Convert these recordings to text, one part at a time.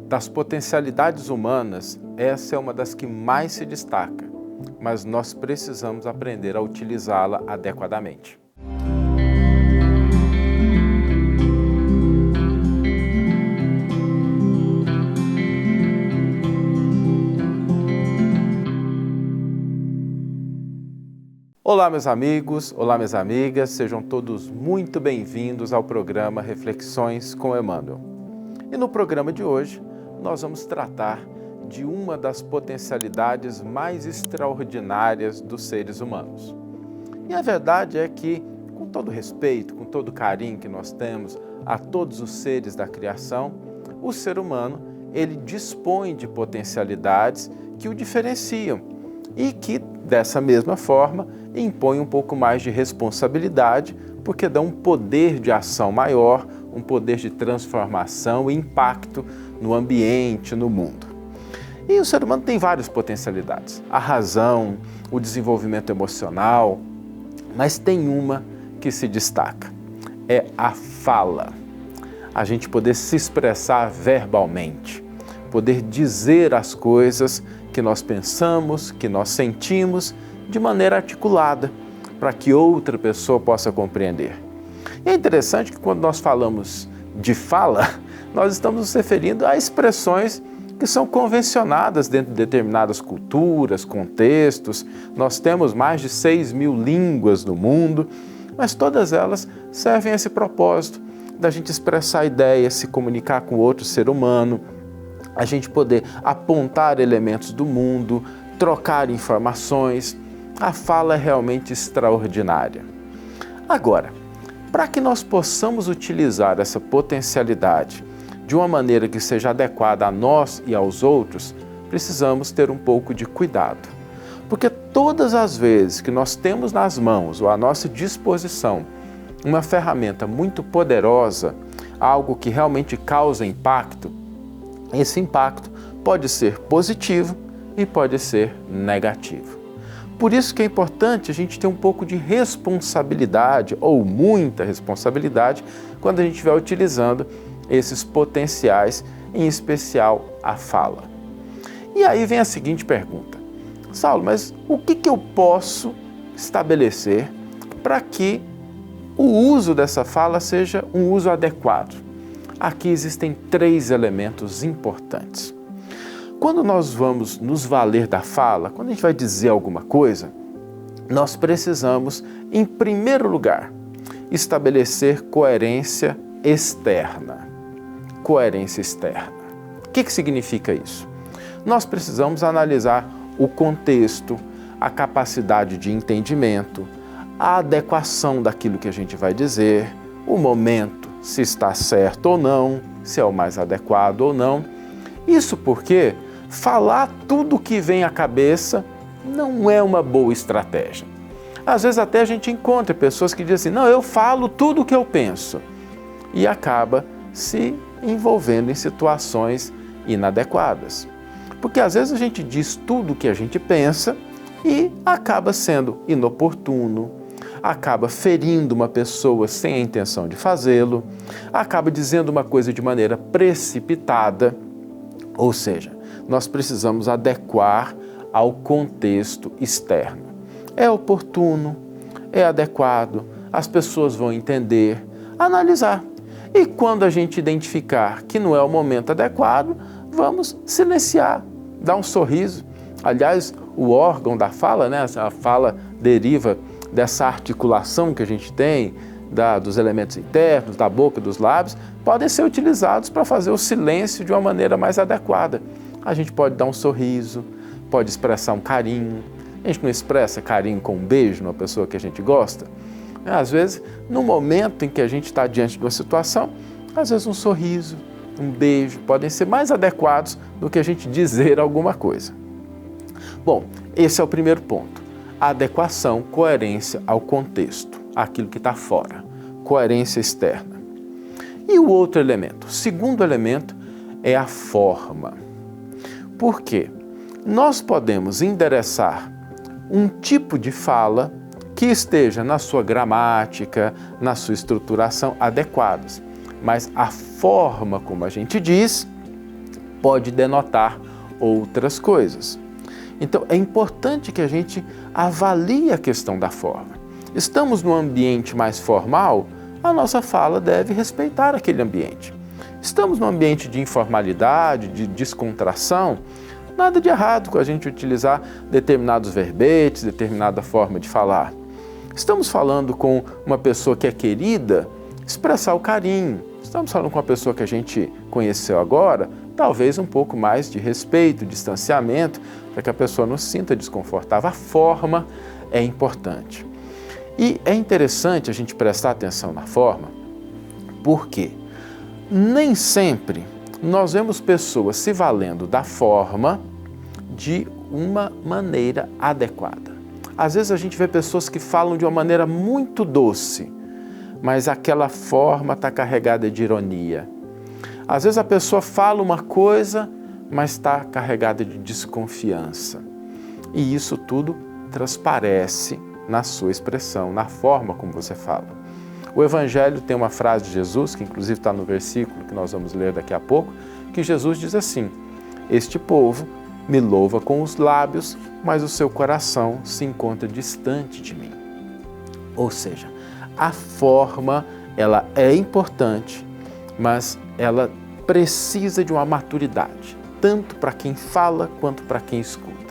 Das potencialidades humanas, essa é uma das que mais se destaca, mas nós precisamos aprender a utilizá-la adequadamente. Olá, meus amigos, olá, minhas amigas, sejam todos muito bem-vindos ao programa Reflexões com Emmanuel. E no programa de hoje, nós vamos tratar de uma das potencialidades mais extraordinárias dos seres humanos. E a verdade é que, com todo respeito, com todo carinho que nós temos a todos os seres da criação, o ser humano, ele dispõe de potencialidades que o diferenciam e que, dessa mesma forma, impõe um pouco mais de responsabilidade, porque dá um poder de ação maior, um poder de transformação e impacto no ambiente, no mundo. E o ser humano tem várias potencialidades. A razão, o desenvolvimento emocional, mas tem uma que se destaca, é a fala. A gente poder se expressar verbalmente, poder dizer as coisas que nós pensamos, que nós sentimos, de maneira articulada, para que outra pessoa possa compreender. E é interessante que quando nós falamos de fala, nós estamos nos referindo a expressões que são convencionadas dentro de determinadas culturas, contextos. Nós temos mais de 6.000 línguas no mundo, mas todas elas servem a esse propósito, da gente expressar ideias, se comunicar com outro ser humano, a gente poder apontar elementos do mundo, trocar informações. A fala é realmente extraordinária. Agora, para que nós possamos utilizar essa potencialidade de uma maneira que seja adequada a nós e aos outros, precisamos ter um pouco de cuidado. Porque todas as vezes que nós temos nas mãos ou à nossa disposição uma ferramenta muito poderosa, algo que realmente causa impacto, esse impacto pode ser positivo e pode ser negativo. Por isso que é importante a gente ter um pouco de responsabilidade, ou muita responsabilidade, quando a gente estiver utilizando esses potenciais, em especial a fala. E aí vem a seguinte pergunta: Saulo, mas o que eu posso estabelecer para que o uso dessa fala seja um uso adequado? Aqui existem 3 elementos importantes. Quando nós vamos nos valer da fala, quando a gente vai dizer alguma coisa, nós precisamos, em primeiro lugar, estabelecer coerência externa. Coerência externa. O que significa isso? Nós precisamos analisar o contexto, a capacidade de entendimento, a adequação daquilo que a gente vai dizer, o momento, se está certo ou não, se é o mais adequado ou não. Isso porque falar tudo o que vem à cabeça não é uma boa estratégia. Às vezes até a gente encontra pessoas que dizem assim, não, eu falo tudo o que eu penso, e acaba se envolvendo em situações inadequadas. Porque às vezes a gente diz tudo o que a gente pensa e acaba sendo inoportuno, acaba ferindo uma pessoa sem a intenção de fazê-lo, acaba dizendo uma coisa de maneira precipitada, ou seja, nós precisamos adequar ao contexto externo. É oportuno, é adequado, as pessoas vão entender, analisar. E quando a gente identificar que não é o momento adequado, vamos silenciar, dar um sorriso. Aliás, o órgão da fala, né? A fala deriva dessa articulação que a gente tem, dos elementos internos, da boca, dos lábios, podem ser utilizados para fazer o silêncio de uma maneira mais adequada. A gente pode dar um sorriso, pode expressar um carinho. A gente não expressa carinho com um beijo numa pessoa que a gente gosta? Às vezes, no momento em que a gente está diante de uma situação, às vezes um sorriso, um beijo podem ser mais adequados do que a gente dizer alguma coisa. Bom, esse é o primeiro ponto. A adequação, coerência ao contexto, aquilo que está fora, coerência externa. E o outro elemento, o segundo elemento, é a forma. Por quê? Nós podemos endereçar um tipo de fala que esteja na sua gramática, na sua estruturação adequados, mas a forma como a gente diz pode denotar outras coisas. Então, é importante que a gente avalie a questão da forma. Estamos num ambiente mais formal, a nossa fala deve respeitar aquele ambiente. Estamos num ambiente de informalidade, de descontração, nada de errado com a gente utilizar determinados verbetes, determinada forma de falar. Estamos falando com uma pessoa que é querida, expressar o carinho. Estamos falando com uma pessoa que a gente conheceu agora, talvez um pouco mais de respeito, distanciamento, para que a pessoa não se sinta desconfortável. A forma é importante. E é interessante a gente prestar atenção na forma, porque nem sempre nós vemos pessoas se valendo da forma de uma maneira adequada. Às vezes a gente vê pessoas que falam de uma maneira muito doce, mas aquela forma está carregada de ironia. Às vezes a pessoa fala uma coisa, mas está carregada de desconfiança. E isso tudo transparece na sua expressão, na forma como você fala. O Evangelho tem uma frase de Jesus, que inclusive está no versículo que nós vamos ler daqui a pouco, que Jesus diz assim: este povo me louva com os lábios, mas o seu coração se encontra distante de mim. Ou seja, a forma, ela é importante, mas ela precisa de uma maturidade, tanto para quem fala quanto para quem escuta.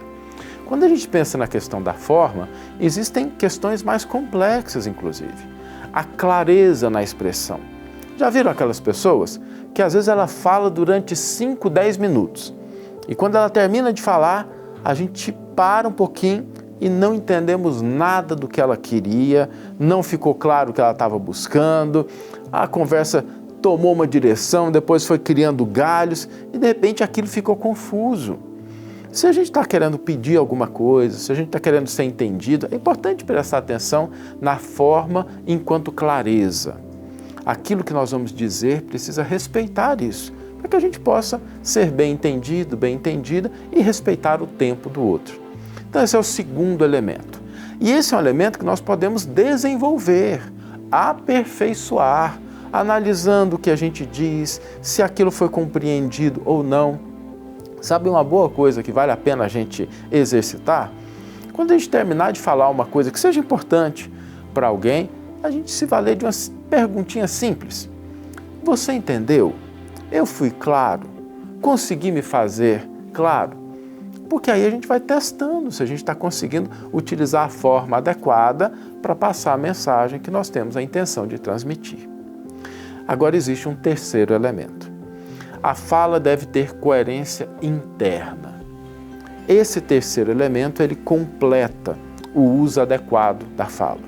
Quando a gente pensa na questão da forma, existem questões mais complexas, inclusive. A clareza na expressão. Já viram aquelas pessoas que às vezes ela fala durante 5, 10 minutos e quando ela termina de falar, a gente para um pouquinho e não entendemos nada do que ela queria, não ficou claro o que ela estava buscando, a conversa tomou uma direção, depois foi criando galhos e de repente aquilo ficou confuso. Se a gente está querendo pedir alguma coisa, se a gente está querendo ser entendido, é importante prestar atenção na forma enquanto clareza. Aquilo que nós vamos dizer precisa respeitar isso, para que a gente possa ser bem entendido, bem entendida e respeitar o tempo do outro. Então esse é o segundo elemento. E esse é um elemento que nós podemos desenvolver, aperfeiçoar, analisando o que a gente diz, se aquilo foi compreendido ou não. Sabe uma boa coisa que vale a pena a gente exercitar? Quando a gente terminar de falar uma coisa que seja importante para alguém, a gente se valer de uma perguntinha simples. Você entendeu? Eu fui claro? Consegui me fazer claro? Porque aí a gente vai testando se a gente está conseguindo utilizar a forma adequada para passar a mensagem que nós temos a intenção de transmitir. Agora existe um terceiro elemento. A fala deve ter coerência interna. Esse terceiro elemento, ele completa o uso adequado da fala.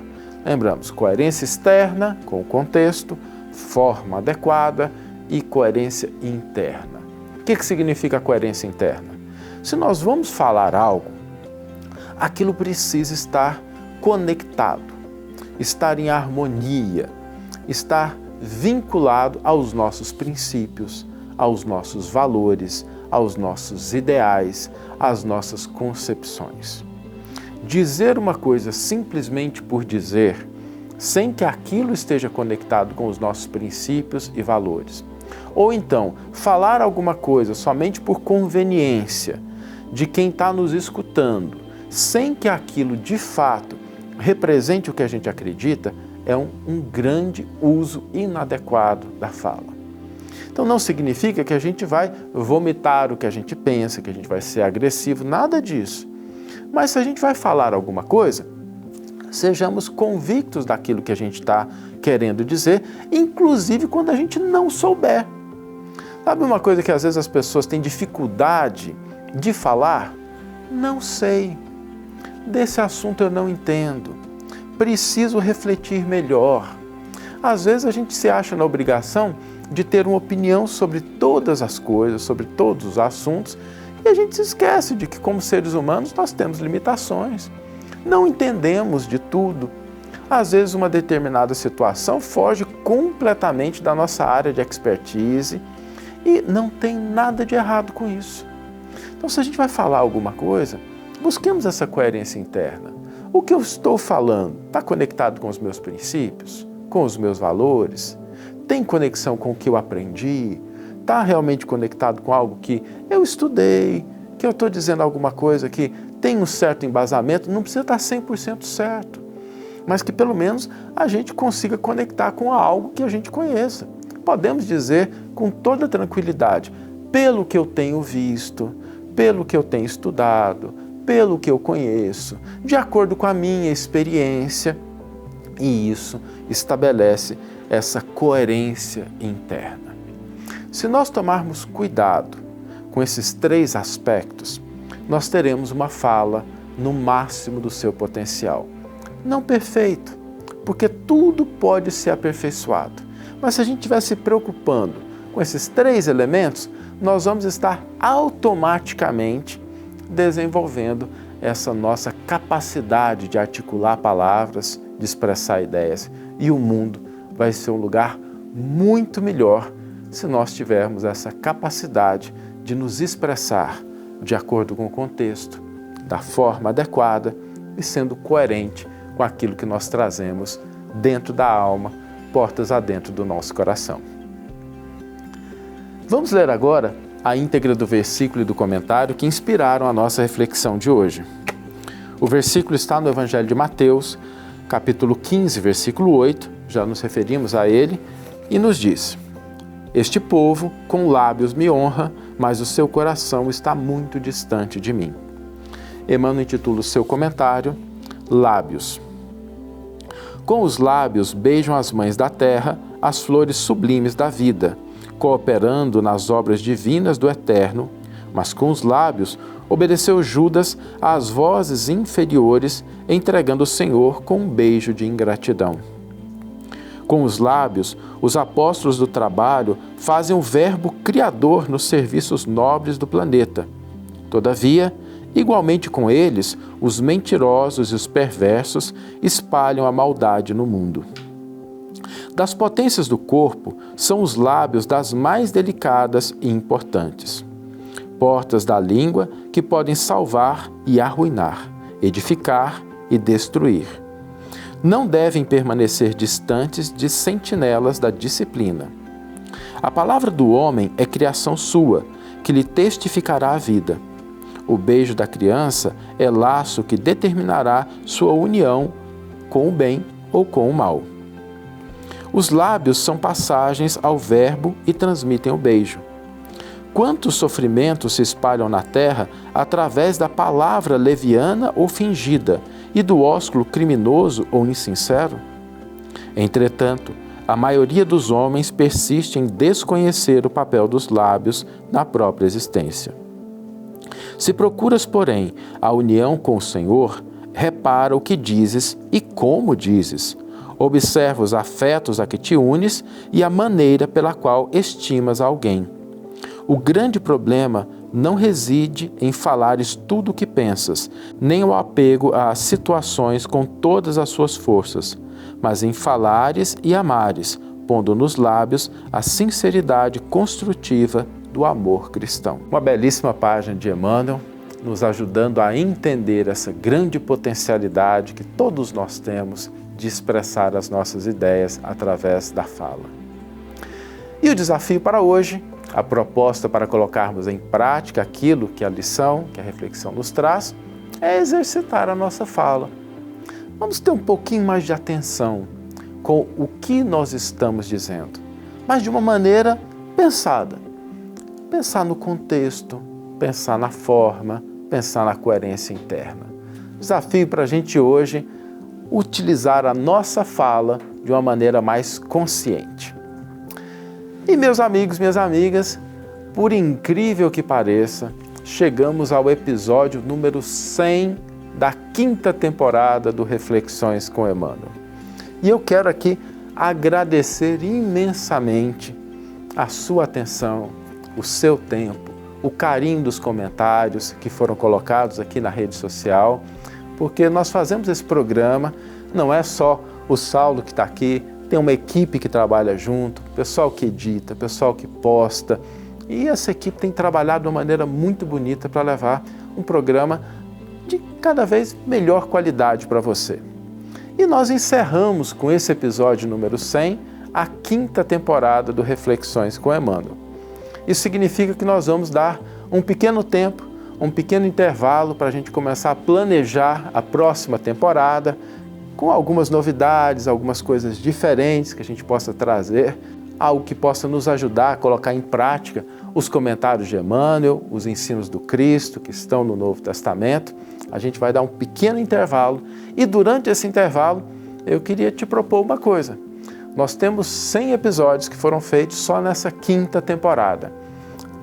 Lembramos, coerência externa com o contexto, forma adequada e coerência interna. O que significa coerência interna? Se nós vamos falar algo, aquilo precisa estar conectado, estar em harmonia, estar vinculado aos nossos princípios, aos nossos valores, aos nossos ideais, às nossas concepções. Dizer uma coisa simplesmente por dizer, sem que aquilo esteja conectado com os nossos princípios e valores. Ou então, falar alguma coisa somente por conveniência de quem está nos escutando, sem que aquilo de fato represente o que a gente acredita, é um grande uso inadequado da fala. Então não significa que a gente vai vomitar o que a gente pensa, que a gente vai ser agressivo, nada disso. Mas se a gente vai falar alguma coisa, sejamos convictos daquilo que a gente está querendo dizer, inclusive quando a gente não souber. Sabe uma coisa que às vezes as pessoas têm dificuldade de falar? Não sei. Desse assunto eu não entendo. Preciso refletir melhor. Às vezes a gente se acha na obrigação de ter uma opinião sobre todas as coisas, sobre todos os assuntos, e a gente se esquece de que, como seres humanos, nós temos limitações. Não entendemos de tudo. Às vezes uma determinada situação foge completamente da nossa área de expertise e não tem nada de errado com isso. Então, se a gente vai falar alguma coisa, busquemos essa coerência interna. O que eu estou falando está conectado com os meus princípios, com os meus valores? Tem conexão com o que eu aprendi? está realmente conectado com algo que eu estudei, que eu estou dizendo alguma coisa que tem um certo embasamento, não precisa estar 100% certo, mas que pelo menos a gente consiga conectar com algo que a gente conheça. Podemos dizer com toda tranquilidade, pelo que eu tenho visto, pelo que eu tenho estudado, pelo que eu conheço, de acordo com a minha experiência, e isso estabelece essa coerência interna. Se nós tomarmos cuidado com esses 3 aspectos, nós teremos uma fala no máximo do seu potencial. Não perfeito, porque tudo pode ser aperfeiçoado. Mas se a gente estiver se preocupando com esses 3 elementos, nós vamos estar automaticamente desenvolvendo essa nossa capacidade de articular palavras, de expressar ideias. E o mundo vai ser um lugar muito melhor se nós tivermos essa capacidade de nos expressar de acordo com o contexto, da forma adequada e sendo coerente com aquilo que nós trazemos dentro da alma, portas adentro do nosso coração. Vamos ler agora a íntegra do versículo e do comentário que inspiraram a nossa reflexão de hoje. O versículo está no Evangelho de Mateus, capítulo 15, versículo 8, já nos referimos a ele, e nos diz: Este povo com lábios me honra, mas o seu coração está muito distante de mim. Emmanuel intitula o seu comentário Lábios. Com os lábios beijam as mães da terra as flores sublimes da vida, cooperando nas obras divinas do Eterno, mas com os lábios obedeceu Judas às vozes inferiores, entregando o Senhor com um beijo de ingratidão. Com os lábios, os apóstolos do trabalho fazem o verbo criador nos serviços nobres do planeta. Todavia, igualmente com eles, os mentirosos e os perversos espalham a maldade no mundo. Das potências do corpo, são os lábios das mais delicadas e importantes. Portas da língua que podem salvar e arruinar, edificar e destruir. Não devem permanecer distantes de sentinelas da disciplina. A palavra do homem é criação sua, que lhe testificará a vida. O beijo da criança é laço que determinará sua união com o bem ou com o mal. Os lábios são passagens ao verbo e transmitem o beijo. Quantos sofrimentos se espalham na terra através da palavra leviana ou fingida e do ósculo criminoso ou insincero? Entretanto, a maioria dos homens persiste em desconhecer o papel dos lábios na própria existência. Se procuras, porém, a união com o Senhor, repara o que dizes e como dizes. Observa os afetos a que te unes e a maneira pela qual estimas alguém. O grande problema não reside em falares tudo o que pensas, nem o apego às situações com todas as suas forças, mas em falares e amares, pondo nos lábios a sinceridade construtiva do amor cristão. Uma belíssima página de Emmanuel, nos ajudando a entender essa grande potencialidade que todos nós temos de expressar as nossas ideias através da fala. E o desafio para hoje, a proposta para colocarmos em prática aquilo que a lição, que a reflexão nos traz, é exercitar a nossa fala. Vamos ter um pouquinho mais de atenção com o que nós estamos dizendo, mas de uma maneira pensada. Pensar no contexto, pensar na forma, pensar na coerência interna. Desafio para a gente hoje, utilizar a nossa fala de uma maneira mais consciente. E meus amigos, minhas amigas, por incrível que pareça, chegamos ao episódio número 100 da 5ª temporada do Reflexões com Emmanuel. E eu quero aqui agradecer imensamente a sua atenção, o seu tempo, o carinho dos comentários que foram colocados aqui na rede social, porque nós fazemos esse programa, não é só o Saulo que está aqui, tem uma equipe que trabalha junto, pessoal que edita, pessoal que posta, e essa equipe tem trabalhado de uma maneira muito bonita para levar um programa de cada vez melhor qualidade para você. E nós encerramos com esse episódio número 100 a 5ª temporada do Reflexões com Emmanuel. Isso significa que nós vamos dar um pequeno tempo, um pequeno intervalo para a gente começar a planejar a próxima temporada, com algumas novidades, algumas coisas diferentes que a gente possa trazer, algo que possa nos ajudar a colocar em prática os comentários de Emmanuel, os ensinos do Cristo que estão no Novo Testamento. A gente vai dar um pequeno intervalo e durante esse intervalo eu queria te propor uma coisa. Nós temos 100 episódios que foram feitos só nessa 5ª temporada.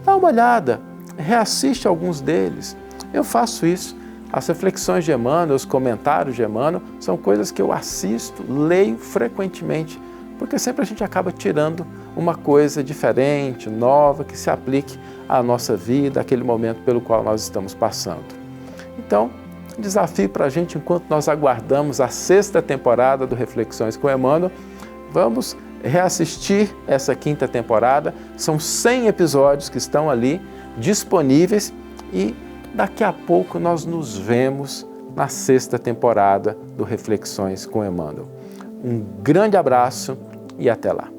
Dá uma olhada, reassiste alguns deles. Eu faço isso. As reflexões de Emmanuel, os comentários de Emmanuel, são coisas que eu assisto, leio frequentemente, porque sempre a gente acaba tirando uma coisa diferente, nova, que se aplique à nossa vida, àquele momento pelo qual nós estamos passando. Então, desafio para a gente, enquanto nós aguardamos a 6ª temporada do Reflexões com Emmanuel, vamos reassistir essa 5ª temporada. São 100 episódios que estão ali disponíveis e daqui a pouco nós nos vemos na 6ª temporada do Reflexões com Emmanuel. Um grande abraço e até lá.